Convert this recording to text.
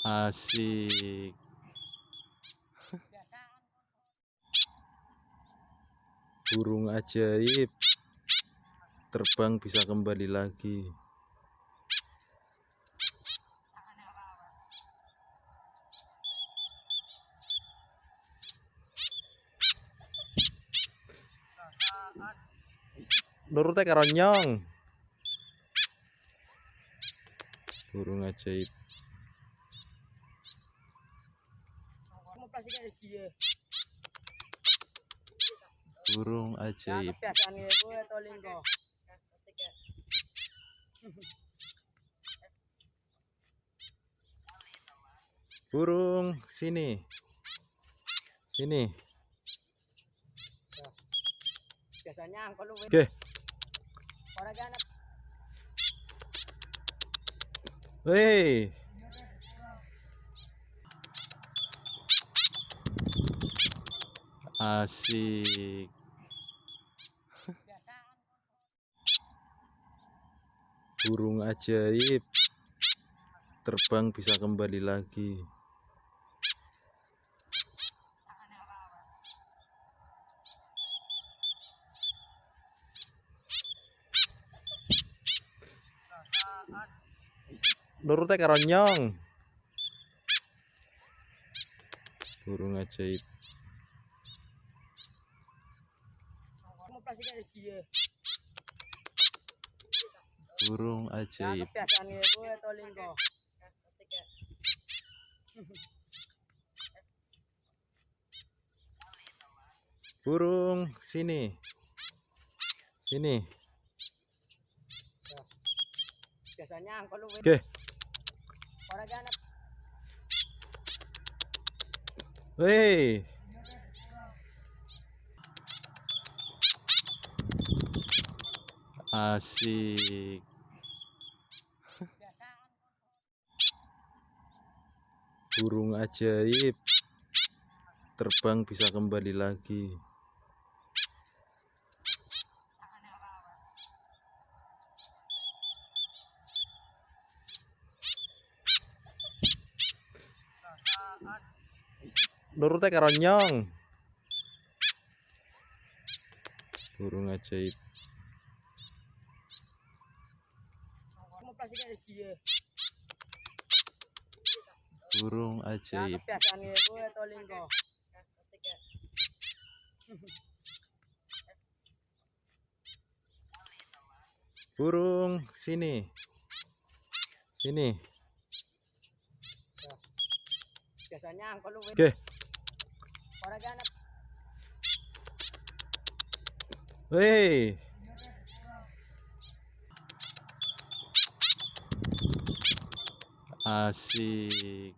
Asik. Burung ajaib terbang bisa kembali lagi. Nurutnya karonyong. Burung ajaib. Burung ajaib. Burung, sini. Sini. Biasanya angkot lu. Oke. Hei. Asik. Burung ajaib terbang bisa kembali lagi. Nurutnya karonyong. Burung ajaib. Burung ajaib. Burung, sini. Sini. Biasanya angkot lu. Oke. Hei. Asik. Burung ajaib terbang bisa kembali lagi. Nurutnya karonyong. Burung ajaib. Burung ajaib. Burung, sini. Sini. Biasanya angkot lu. Oke. Hei. Asik.